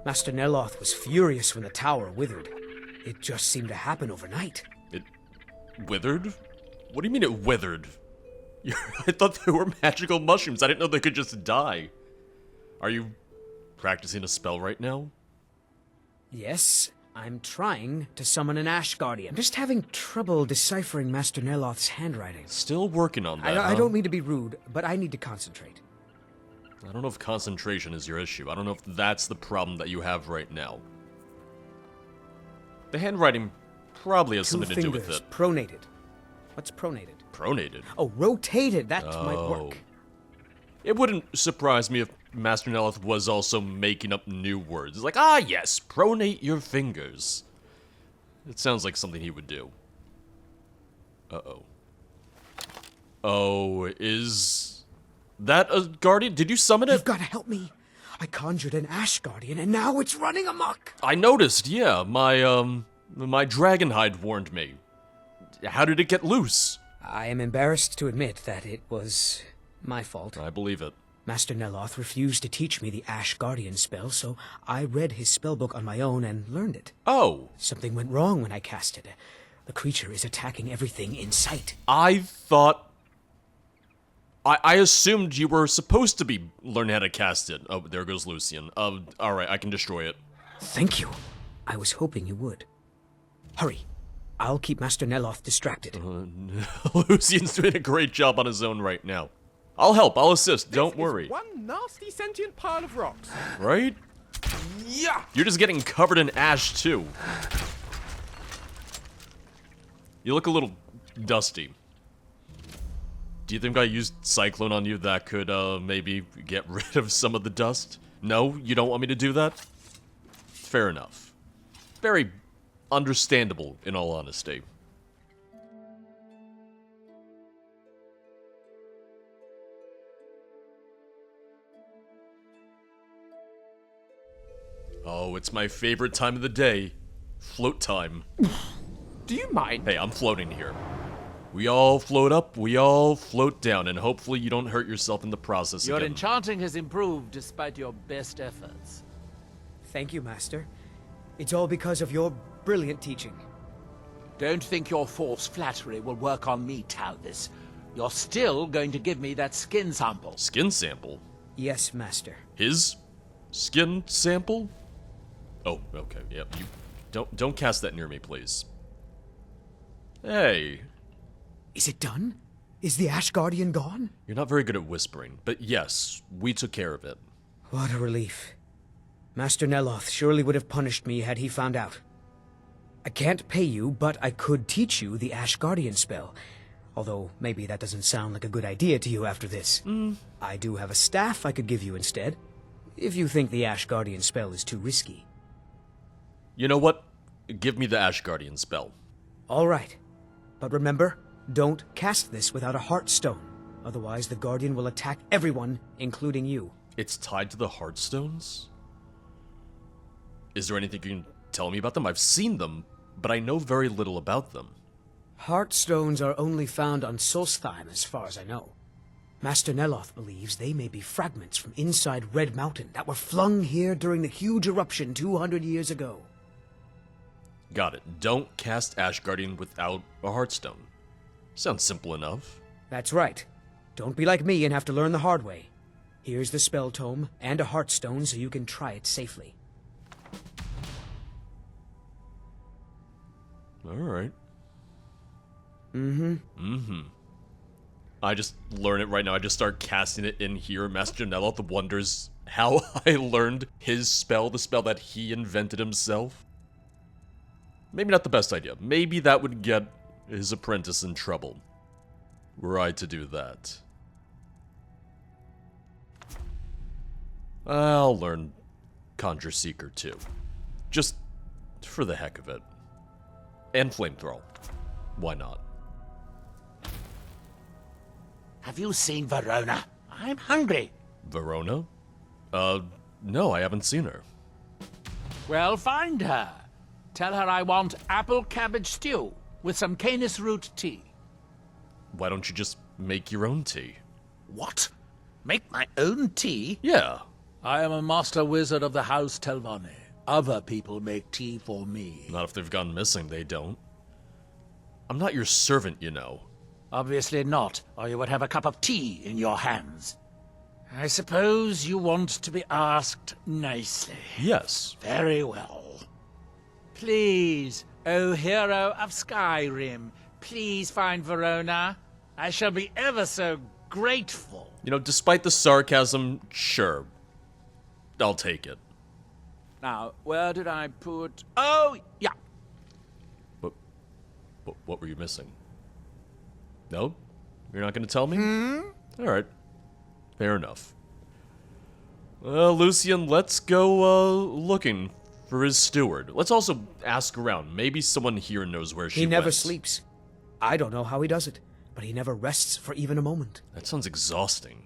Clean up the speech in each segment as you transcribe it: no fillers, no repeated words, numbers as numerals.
Master Neloth was furious when the tower withered. It just seemed to happen overnight. It withered? What do you mean it withered? I thought they were magical mushrooms. I didn't know they could just die. Are you practicing a spell right now? Yes, I'm trying to summon an Ash Guardian. I'm just having trouble deciphering Master Neloth's handwriting. Still working on that, I don't mean to be rude, but I need to concentrate. I don't know if concentration is your issue. I don't know if that's the problem that you have right now. The handwriting probably has something to do with it. Pronated. What's pronated? Pronated? Oh, rotated. That might work. It wouldn't surprise me if Master Neloth was also making up new words. It's like, ah yes, pronate your fingers. It sounds like something he would do. Uh-oh. Oh, is that a guardian? Did you summon it? You've got to help me. I conjured an Ash Guardian, and now it's running amok. I noticed, yeah. My dragon hide warned me. How did it get loose? I am embarrassed to admit that it was my fault. I believe it. Master Neloth refused to teach me the Ash Guardian spell, so I read his spellbook on my own and learned it. Oh. Something went wrong when I cast it. The creature is attacking everything in sight. I thought... I assumed you were supposed to be learning how to cast it. Oh, there goes Lucien. Alright, I can destroy it. Thank you. I was hoping you would. Hurry. I'll keep Master Neloth distracted. Lucien's doing a great job on his own right now. I'll help, I'll assist, don't worry. One nasty sentient pile of rocks. Right? Yeah! You're just getting covered in ash, too. You look a little dusty. Do you think I used Cyclone on you that could, maybe get rid of some of the dust? No? You don't want me to do that? Fair enough. Very understandable, in all honesty. Oh, it's my favorite time of the day. Float time. Do you mind? Hey, I'm floating here. We all float up, we all float down, and hopefully you don't hurt yourself in the process Your again. enchanting has improved despite your best efforts. Thank you, Master. It's all because of your brilliant teaching. Don't think your false flattery will work on me, Talvis. You're still going to give me that skin sample. Skin sample? Yes, Master. His skin sample? Oh, okay, yep, you... Don't cast that near me, please. Hey... Is it done? Is the Ash Guardian gone? You're not very good at whispering, but yes, we took care of it. What a relief. Master Neloth surely would have punished me had he found out. I can't pay you, but I could teach you the Ash Guardian spell. Although, maybe that doesn't sound like a good idea to you after this. I do have a staff I could give you instead, if you think the Ash Guardian spell is too risky. You know what? Give me the Ash Guardian spell. All right. But remember, don't cast this without a Heartstone. Otherwise, the Guardian will attack everyone, including you. It's tied to the Heartstones? Is there anything you can tell me about them? I've seen them, but I know very little about them. Heartstones are only found on Solstheim, as far as I know. Master Neloth believes they may be fragments from inside Red Mountain that were flung here during the huge eruption 200 years ago. Got it. Don't cast Ash Guardian without a Heartstone. Sounds simple enough. That's right. Don't be like me and have to learn the hard way. Here's the spell tome and a Heartstone so you can try it safely. Alright. I just learn it right now. I just start casting it in here. Master Neloth wonders how I learned his spell, the spell that he invented himself. Maybe not the best idea. Maybe that would get his apprentice in trouble, were I to do that. I'll learn Conjure Seeker too. Just for the heck of it. And Flamethrower. Why not? Have you seen Verona? I'm hungry. Verona? No, I haven't seen her. Well, find her. Tell her I want apple cabbage stew with some canis root tea. Why don't you just make your own tea? What? Make my own tea? Yeah. I am a master wizard of the House Telvanni. Other people make tea for me. Not if they've gone missing, they don't. I'm not your servant, you know. Obviously not, or you would have a cup of tea in your hands. I suppose you want to be asked nicely. Yes. Very well. Please, O hero of Skyrim, please find Verona. I shall be ever so grateful. You know, despite the sarcasm, sure. I'll take it. Now, where did I put... Oh, yeah. What were you missing? No? You're not going to tell me? Alright. Fair enough. Lucien, let's go, looking for his steward. Let's also ask around. Maybe someone here knows where she went. He never sleeps. I don't know how he does it, but he never rests for even a moment. That sounds exhausting.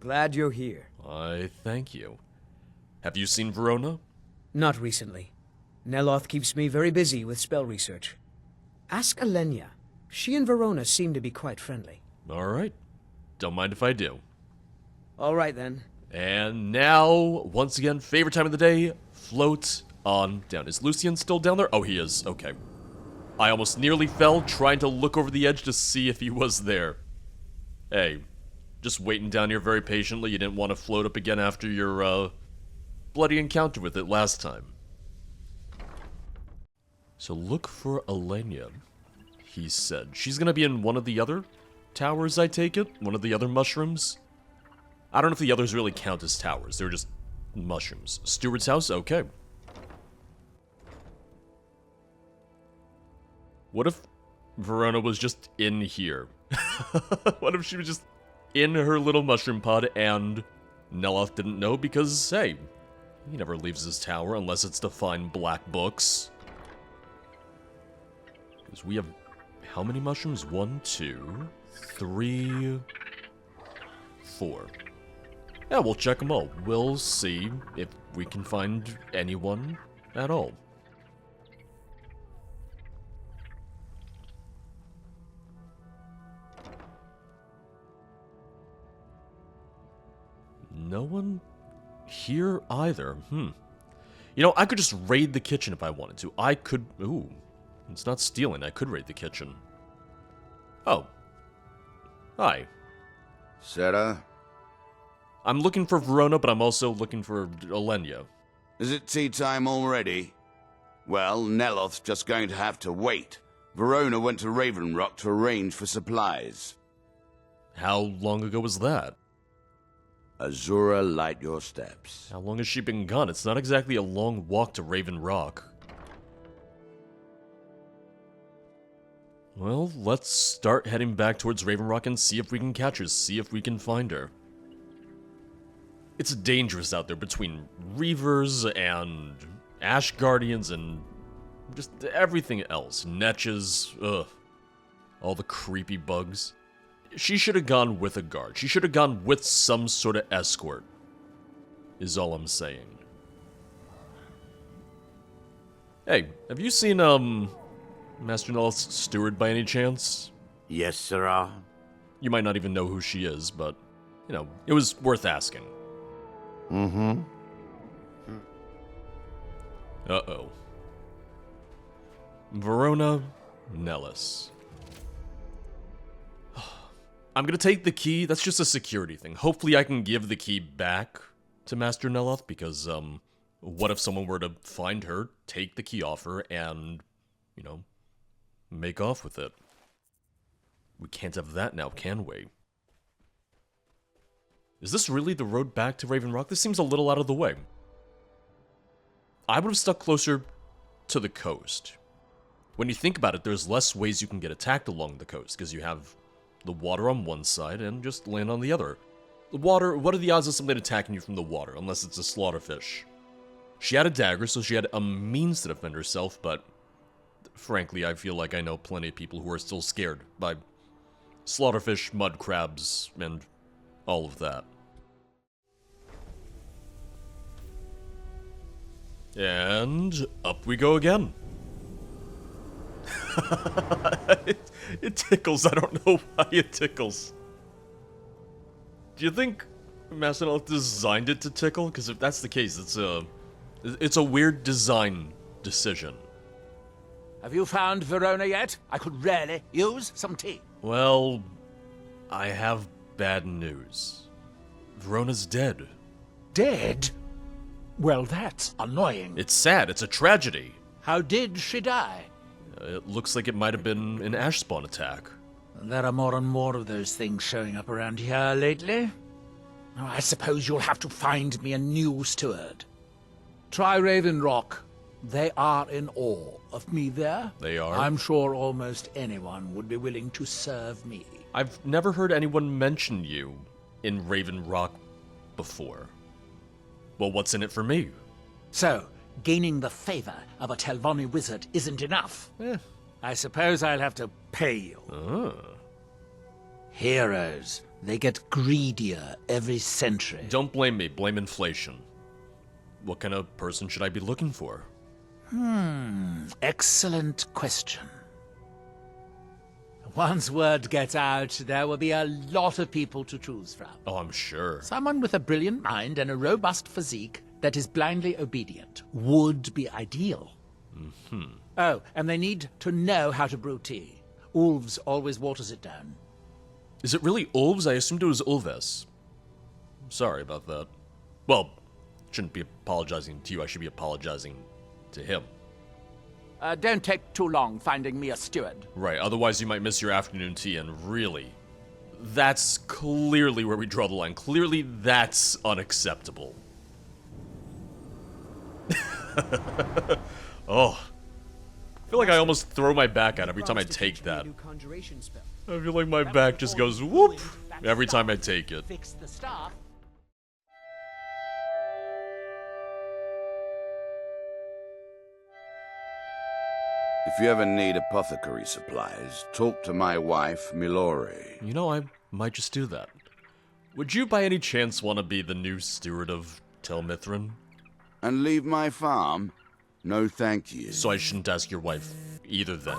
Glad you're here. I thank you. Have you seen Verona? Not recently. Neloth keeps me very busy with spell research. Ask Alenia. She and Verona seem to be quite friendly. Alright. Don't mind if I do. All right, then. And now, once again, favorite time of the day, float on down. Is Lucien still down there? Oh, he is. Okay. I almost nearly fell trying to look over the edge to see if he was there. Hey, just waiting down here very patiently. You didn't want to float up again after your, bloody encounter with it last time. So look for Alenia, he said. She's gonna be in one of the other towers, I take it? One of the other mushrooms? I don't know if the others really count as towers. They're just mushrooms. Steward's house? Okay. What if Verona was just in here? What if she was just in her little mushroom pod and Neloth didn't know because, hey, he never leaves his tower unless it's to find black books. Because we have how many mushrooms? 1, 2, 3, 4. Yeah, we'll check them all. We'll see if we can find anyone at all. No one here either. You know, I could just raid the kitchen if I wanted to. I could... Ooh. It's not stealing. I could raid the kitchen. Oh. Hi. Sarah? I'm looking for Verona, but I'm also looking for Alenia. Is it tea time already? Well, Neloth's just going to have to wait. Verona went to Raven Rock to arrange for supplies. How long ago was that? Azura, light your steps. How long has she been gone? It's not exactly a long walk to Raven Rock. Well, let's start heading back towards Raven Rock and see if we can catch her, see if we can find her. It's dangerous out there between Reavers and Ash Guardians and just everything else. Netches, ugh. All the creepy bugs. She should have gone with a guard. She should have gone with some sort of escort, is all I'm saying. Hey, have you seen, Master Neloth's steward by any chance? Yes, sirrah. You might not even know who she is, but, you know, it was worth asking. Mm-hmm. Uh-oh. Verona Nellis. I'm gonna take the key. That's just a security thing. Hopefully I can give the key back to Master Neloth, because, what if someone were to find her, take the key off her, and, you know, make off with it? We can't have that now, can we? Is this really the road back to Raven Rock? This seems a little out of the way. I would have stuck closer to the coast. When you think about it, there's less ways you can get attacked along the coast, because you have the water on one side and just land on the other. The water, what are the odds of something attacking you from the water, unless it's a slaughterfish? She had a dagger, so she had a means to defend herself, but frankly, I feel like I know plenty of people who are still scared by slaughterfish, mud crabs, and all of that. And up we go again. it tickles. I don't know why it tickles. Do you think Master Neloth designed it to tickle? Because if that's the case, it's a weird design decision. Have you found Verona yet? I could really use some tea. Well, I have bad news. Verona's dead. Dead? Well, that's annoying. It's sad. It's a tragedy. How did she die? It looks like it might have been an ash spawn attack. There are more and more of those things showing up around here lately. Oh, I suppose you'll have to find me a new steward. Try Raven Rock. They are in awe of me there. They are? I'm sure almost anyone would be willing to serve me. I've never heard anyone mention you in Raven Rock before. Well, what's in it for me? So, gaining the favor of a Telvanni wizard isn't enough. I suppose I'll have to pay you. Heroes, they get greedier every century. Don't blame me, blame inflation. What kind of person should I be looking for? Excellent question. Once word gets out, there will be a lot of people to choose from. Oh, I'm sure. Someone with a brilliant mind and a robust physique that is blindly obedient would be ideal. Oh, and they need to know how to brew tea. Ulves always waters it down. Is it really Ulves? I assumed it was Ulves. Sorry about that. Well, shouldn't be apologizing to you. I should be apologizing to him. Don't take too long finding me a steward. Right, otherwise you might miss your afternoon tea, and really, that's clearly where we draw the line. Clearly, that's unacceptable. Oh. I feel like I almost throw my back out every time I take that. I feel like my back just goes whoop every time I take it. Fix the staff. If you ever need apothecary supplies, talk to my wife, Milori. You know, I might just do that. Would you by any chance want to be the new steward of Tel Mithrin? And leave my farm? No, thank you. So I shouldn't ask your wife either then.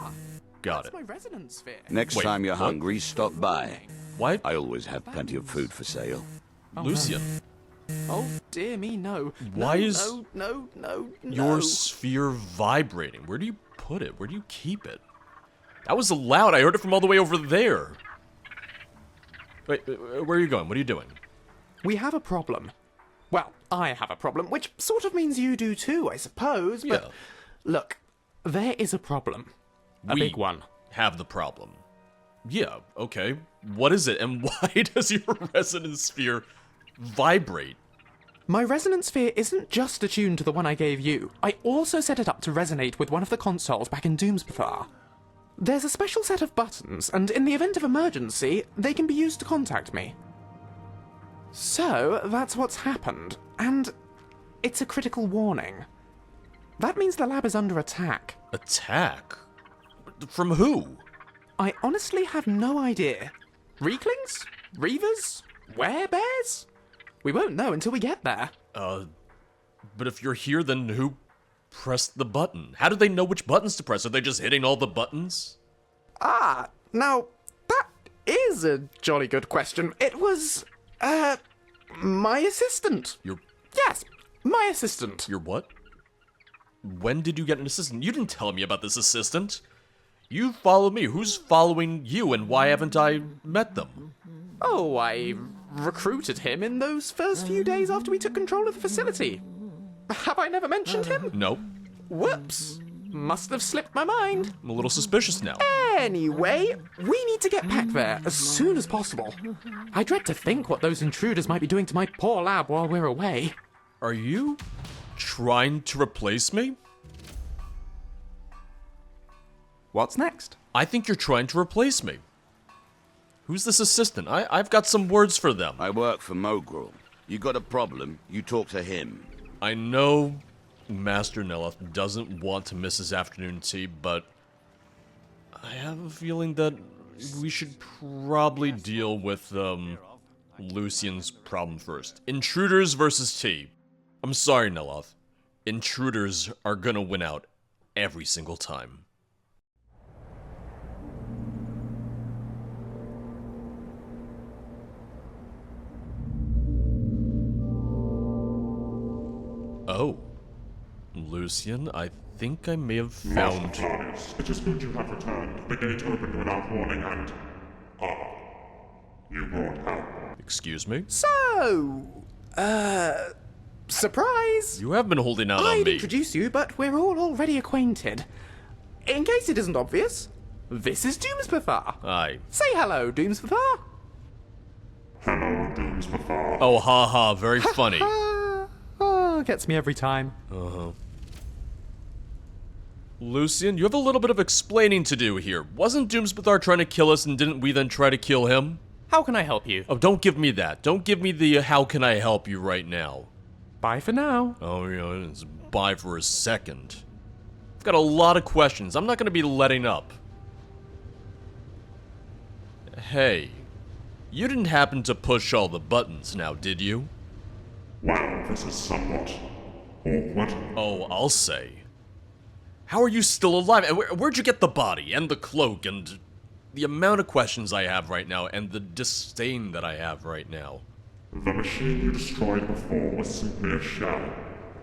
Got it. My resonance sphere. Next Wait, time you're what? hungry, stop by. What? I always have plenty of food for sale. Lucien, Oh dear me, no. Why No, is no, your sphere vibrating? Where do you put it? Where do you keep it? That was loud. I heard it from all the way over there. Wait, where are you going? What are you doing? We have a problem. Well, I have a problem, which sort of means you do too, I suppose. But Yeah. look, there is a problem. A We big one. have the problem. Yeah, okay. What is it, and why does your resonance sphere vibrate? My resonance sphere isn't just attuned to the one I gave you. I also set it up to resonate with one of the consoles back in Dumzbthar. There's a special set of buttons, and in the event of emergency, they can be used to contact me. So, that's what's happened, and it's a critical warning. That means the lab is under attack. Attack? From who? I honestly have no idea. Reeklings? Reavers? Werebears? We won't know until we get there. But if you're here, then who pressed the button? How do they know which buttons to press? Are they just hitting all the buttons? Ah, now, that is a jolly good question. It was, my assistant. Your Yes, my assistant. what? When did you get an assistant? You didn't tell me about this assistant. You follow me. Who's following you, and why haven't I met them? Oh, I recruited him in those first few days after we took control of the facility. Have I never mentioned him? No. Whoops. Must have slipped my mind. I'm a little suspicious now. Anyway, we need to get back there as soon as possible. I dread to think what those intruders might be doing to my poor lab while we're away. Are you trying to replace me? What's next? I think you're trying to replace me. Who's this assistant? I've got some words for them. I work for Mogrel. You got a problem, you talk to him. I know Master Neloth doesn't want to miss his afternoon tea, but I have a feeling that we should probably deal with, Lucien's problem first. Intruders versus tea. I'm sorry, Neloth. Intruders are gonna win out every single time. Oh. Lucien, I think I may have Master found... Flavius, it is good you have returned. The gate opened without warning and... you brought help. Excuse me? So, surprise! You have been holding out on I'd me. introduce you, but we're all already acquainted. In case it isn't obvious, this is Dumzbthar. Aye. Say hello, Dumzbthar. Hello, Dumzbthar. Oh, haha, very funny. Oh, gets me every time. Lucien, you have a little bit of explaining to do here. Wasn't Dumzbthar trying to kill us and didn't we then try to kill him? How can I help you? Oh, don't give me that. Don't give me the how can I help you right now. Bye for now. Oh, yeah, it's bye for a second. I've got a lot of questions. I'm not going to be letting up. Hey, you didn't happen to push all the buttons now, did you? Well, this is somewhat awkward. Oh, I'll say. How are you still alive? And where'd you get the body and the cloak and the amount of questions I have right now and the disdain that I have right now? The machine you destroyed before was simply a shell.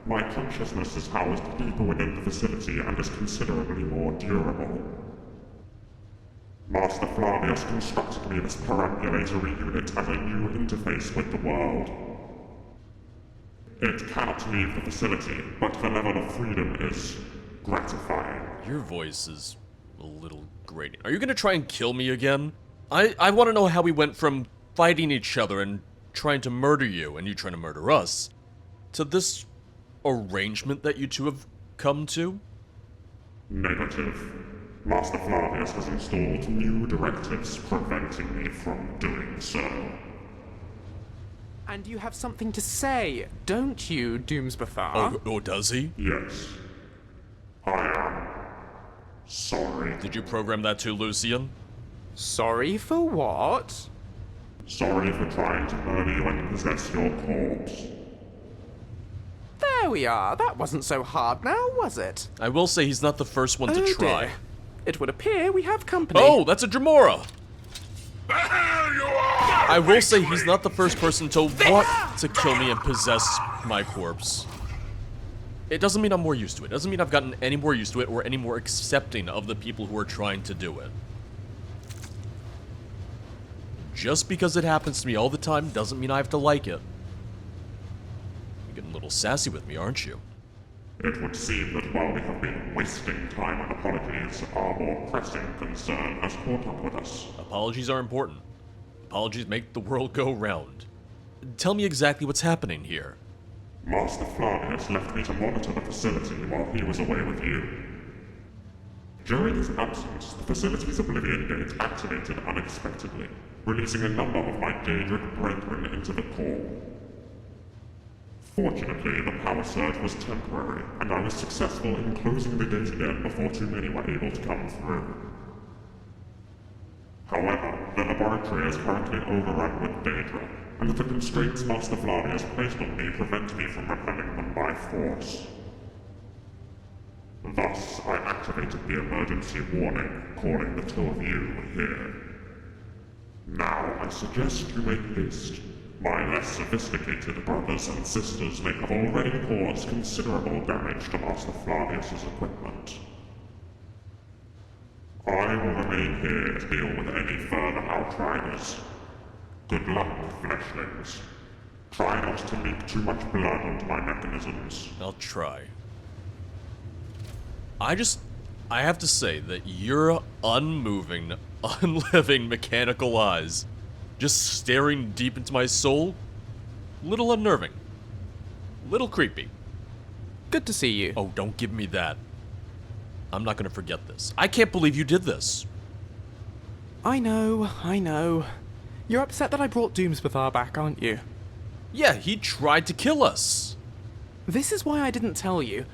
My consciousness is housed deeper within the facility and is considerably more durable. Master Flavius constructed me this perambulatory unit as a new interface with the world. It cannot leave the facility, but the level of freedom is gratifying. Your voice is a little grating. Are you gonna try and kill me again? I want to know how we went from fighting each other and trying to murder you and you trying to murder us to this arrangement that you two have come to? Negative. Master Flavius has installed new directives preventing me from doing so. And you have something to say, don't you, Dumzbthar? Oh, does he? Yes. I am sorry. Did you program that too, Lucien? Sorry for what? Sorry for trying to murder you and possess your corpse. There we are. That wasn't so hard now, was it? I will say he's not the first one to Oh, try. dear. It would appear we have company. Oh, that's a Dremora! The hell you are! I will say he's not the first person to want to kill me and possess my corpse. It doesn't mean I'm more used to it. It doesn't mean I've gotten any more used to it or any more accepting of the people who are trying to do it. Just because it happens to me all the time doesn't mean I have to like it. You're getting a little sassy with me, aren't you? It would seem that while we have been wasting time on apologies, our more pressing concern has caught up with us. Apologies are important. Apologies make the world go round. Tell me exactly what's happening here. Master Flavius left me to monitor the facility while he was away with you. During his absence, the facility's Oblivion Gate activated unexpectedly, releasing a number of my Daedric brethren into the core. Fortunately, the power surge was temporary, and I was successful in closing the gate again before too many were able to come through. However, the laboratory is currently overrun with Daedra, and the constraints Master Flavius placed on me prevent me from repelling them by force. Thus, I activated the emergency warning, calling the two of you here. Now, I suggest you make haste. My less sophisticated brothers and sisters may have already caused considerable damage to Master Flavius's equipment. I will remain here to deal with any further outriders. Good luck, fleshlings. Try not to leak too much blood onto my mechanisms. I'll try. I have to say that your unmoving, unliving mechanical eyes, just staring deep into my soul, little unnerving. Little creepy. Good to see you. Oh, don't give me that. I'm not gonna forget this. I can't believe you did this. I know. You're upset that I brought Dumzbthar back, aren't you? Yeah, he tried to kill us. This is why I didn't tell you.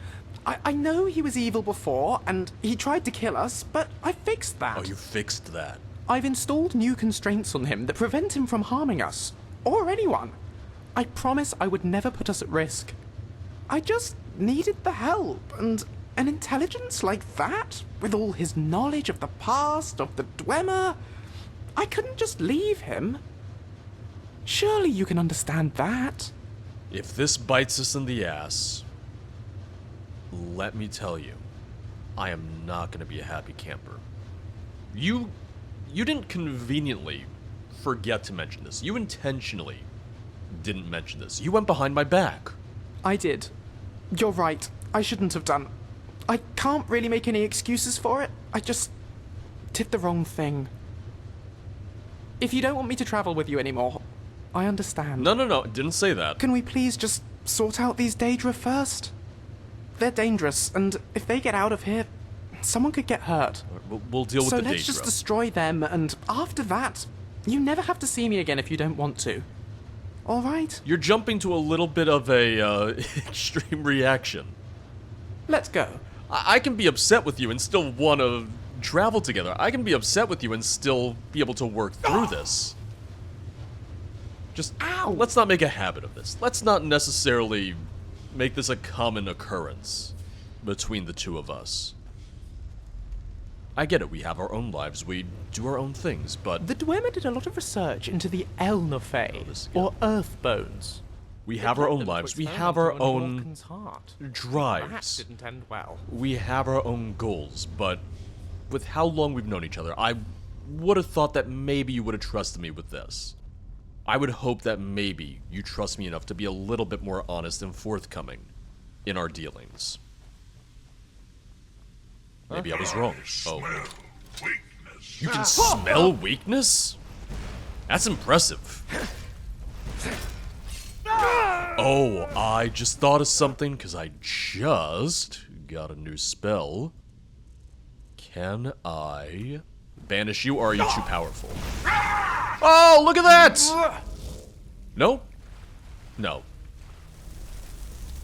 I know he was evil before, and he tried to kill us, but I fixed that. Oh, you fixed that. I've installed new constraints on him that prevent him from harming us, or anyone. I promise I would never put us at risk. I just needed the help, and an intelligence like that, with all his knowledge of the past, of the Dwemer, I couldn't just leave him. Surely you can understand that. If this bites us in the ass, let me tell you, I am not going to be a happy camper. You didn't conveniently forget to mention this. You intentionally didn't mention this. You went behind my back. I did. You're right. I shouldn't have done. I can't really make any excuses for it. I just did the wrong thing. If you don't want me to travel with you anymore, I understand. No, didn't say that. Can we please just sort out these Daedra first? They're dangerous, and if they get out of here, someone could get hurt. We'll deal with So the let's Daedra. just destroy them, and after that, you never have to see me again if you don't want to. All right? You're jumping to a little bit of a extreme reaction. Let's go. I can be upset with you and still want to travel together. I can be upset with you and still be able to work through this. Just, let's not make a habit of this. Let's not necessarily make this a common occurrence between the two of us. I get it, we have our own lives, we do our own things, but The Dwemer did a lot of research into the Elnophae, or Earth Bones. we have our own lives, we have our own That drives, didn't end well. we have our own goals, but with how long we've known each other, I would have thought that maybe you would have trusted me with this. I would hope that maybe you trust me enough to be a little bit more honest and forthcoming in our dealings. Maybe I was wrong. Oh. You can smell weakness? That's impressive. Oh, I just thought of something because I just got a new spell. Can I banish you, or are you too powerful? Oh, look at that! No? No.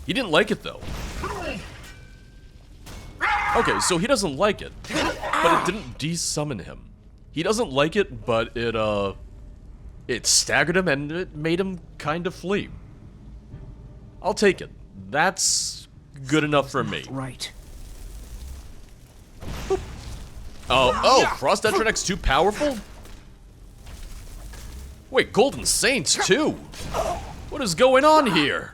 He didn't like it, though. Okay, so he doesn't like it, but it didn't de-summon him. He doesn't like it, but it staggered him and it made him kind of flee. I'll take it. That's good enough for me. Right. Oh, Frost Detronex's too powerful? Wait, Golden Saints too? What is going on here?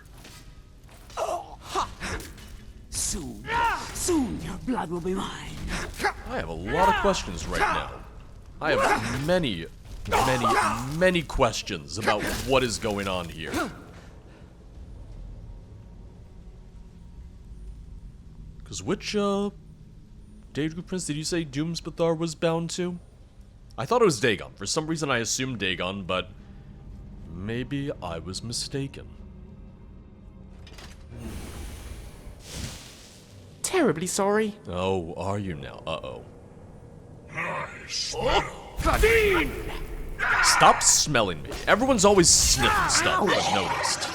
Soon your blood will be mine. I have a lot of questions right now. I have many questions about what is going on here. Because which, Daedra Prince did you say Dumzbthar was bound to? I thought it was Dagon. For some reason I assumed Dagon, but maybe I was mistaken. Terribly sorry. Oh, are you now? Uh-oh. Stop smelling me. Everyone's always sniffing stuff, I've noticed.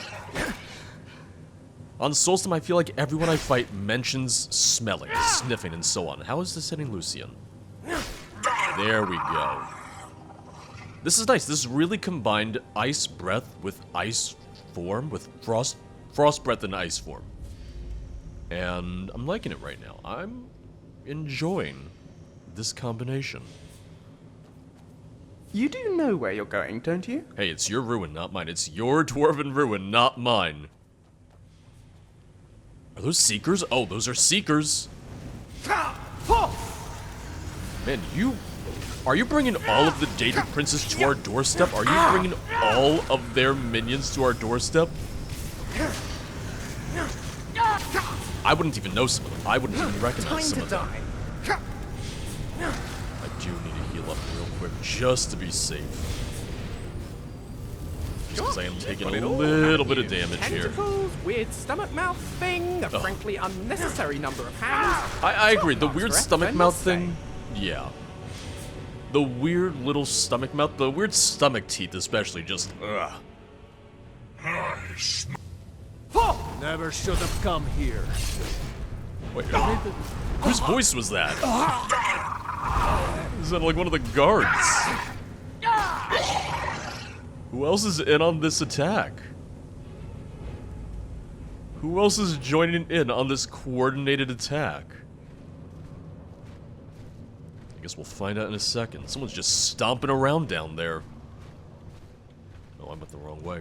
On Solstim, I feel like everyone I fight mentions smelling, sniffing, and so on. How is this hitting Lucien? There we go. This is nice. This really combined ice breath with ice form, with frost breath and ice form. And I'm liking it right now. I'm enjoying this combination. You do know where you're going, don't you? Hey, it's your ruin, not mine. It's your dwarven ruin, not mine. Are those Seekers? Oh, those are Seekers. Man, are you bringing all of the Daedra Princes to our doorstep? Are you bringing all of their minions to our doorstep? I wouldn't even know some of them. I wouldn't even recognize some of them. I do need to heal up real quick just to be safe. Just because I am taking a little bit of damage here. Tentacles, weird stomach mouth thing, a frankly unnecessary number of hands. I agree. The weird Stress, stomach I mouth must thing, yeah. The weird little stomach mouth, the weird stomach teeth especially, just, ugh. Never should have come here. Wait, whose voice was that? Is that like one of the guards? Who else is in on this attack? Who else is joining in on this coordinated attack? I guess we'll find out in a second. Someone's just stomping around down there. Oh, I went the wrong way.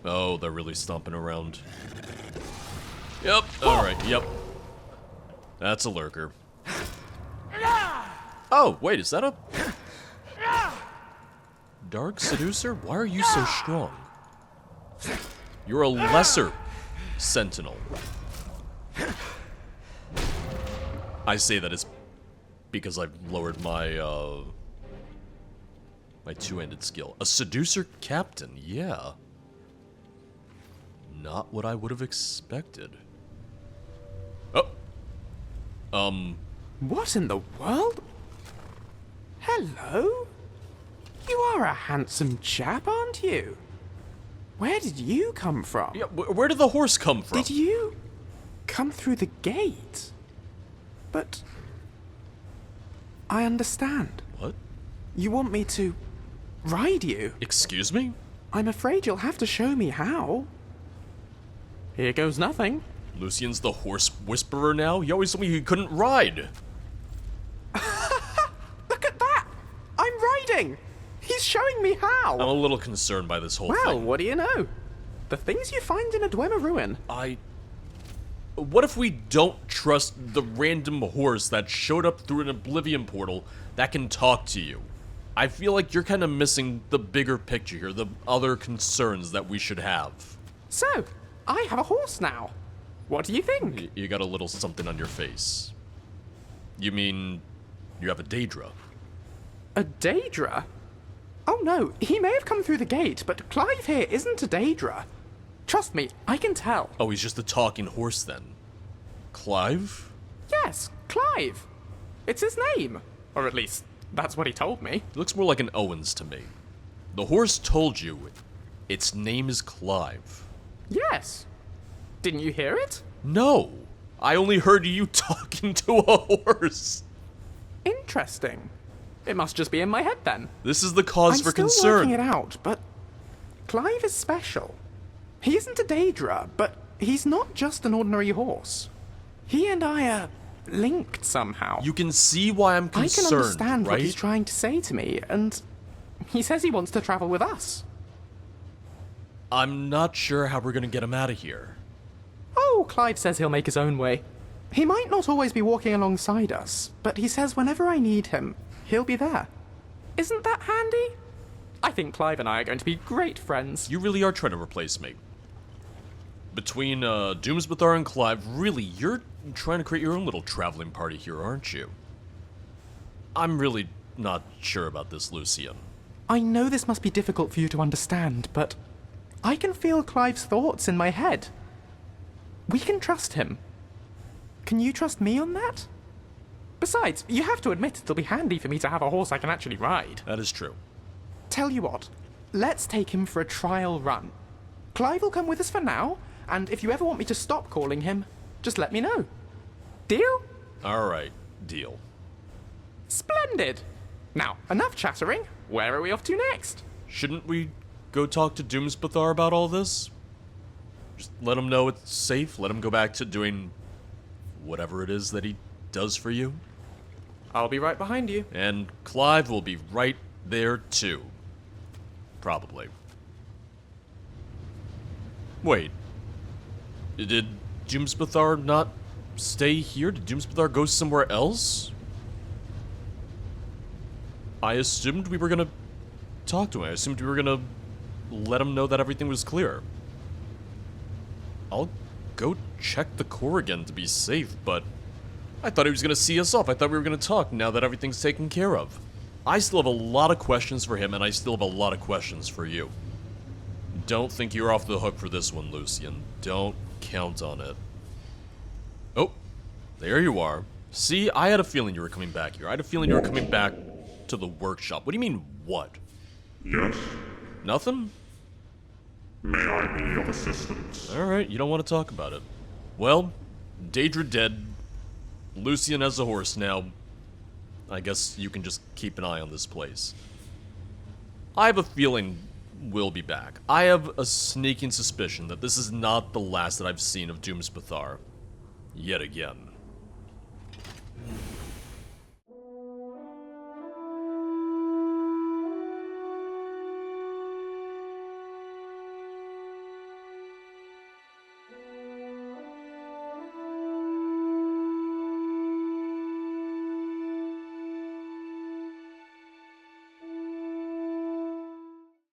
Oh, they're really stomping around. Yep, alright, yep. That's a lurker. Oh, wait, is that a... Dark Seducer? Why are you so strong? You're a lesser sentinel. I say that is because I've lowered my, my two-handed skill. A Seducer Captain, yeah. Not what I would have expected. Oh. What in the world? Hello? You are a handsome chap, aren't you? Where did you come from? Yeah, where did the horse come from? Did you come through the gate? But I understand. What? You want me to ride you? Excuse me? I'm afraid you'll have to show me how. Here goes nothing. Lucien's the horse whisperer now? He always told me he couldn't ride. Look at that! I'm riding! He's showing me how! I'm a little concerned by this whole Well, thing. what do you know? The things you find in a Dwemer ruin. What if we don't trust the random horse that showed up through an Oblivion portal that can talk to you? I feel like you're kind of missing the bigger picture here, the other concerns that we should have. So, I have a horse now. What do you think? You got a little something on your face. You mean you have a Daedra? A Daedra? Oh no, he may have come through the gate, but Clive here isn't a Daedra. Trust me, I can tell. Oh, he's just a talking horse then. Clive? Yes, Clive. It's his name. Or at least, that's what he told me. He looks more like an Owens to me. The horse told you its name is Clive. Yes. Didn't you hear it? No, I only heard you talking to a horse. Interesting. It must just be in my head then. This is the cause for I'm still concern. working it out, but Clive is special. He isn't a Daedra, but he's not just an ordinary horse. He and I are linked somehow. You can see why I'm concerned, I can understand right? what he's trying to say to me, and he says he wants to travel with us. I'm not sure how we're gonna get him out of here. Oh, Clive says he'll make his own way. He might not always be walking alongside us, but he says whenever I need him, he'll be there. Isn't that handy? I think Clive and I are going to be great friends. You really are trying to replace me. Between Dumzbthar and Clive, really, you're trying to create your own little traveling party here, aren't you? I'm really not sure about this, Lucien. I know this must be difficult for you to understand, but I can feel Clive's thoughts in my head. We can trust him. Can you trust me on that? Besides, you have to admit it'll be handy for me to have a horse I can actually ride. That is true. Tell you what, let's take him for a trial run. Clive will come with us for now, and if you ever want me to stop calling him, just let me know. Deal? Alright, deal. Splendid! Now, enough chattering. Where are we off to next? Shouldn't we go talk to Dumzbthar about all this? Just let him know it's safe, let him go back to doing whatever it is that he does for you. I'll be right behind you. And Clive will be right there too. Probably. Wait. Did Dumzbthar not stay here? Did Dumzbthar go somewhere else? I assumed we were gonna talk to him. I assumed we were gonna let him know that everything was clear. I'll go check the core again to be safe, but I thought he was gonna see us off. I thought we were gonna talk now that everything's taken care of. I still have a lot of questions for him, and I still have a lot of questions for you. Don't think you're off the hook for this one, Lucien. Don't count on it. Oh, there you are. See, I had a feeling you were coming back here. I had a feeling you were coming back to the workshop. What do you mean, what? Yes? Nothing? May I be of assistance? Alright, you don't want to talk about it. Well, Daedra dead. Lucien has a horse now. I guess you can just keep an eye on this place. I have a feeling we'll be back. I have a sneaking suspicion that this is not the last that I've seen of Dumzbthar. Yet again.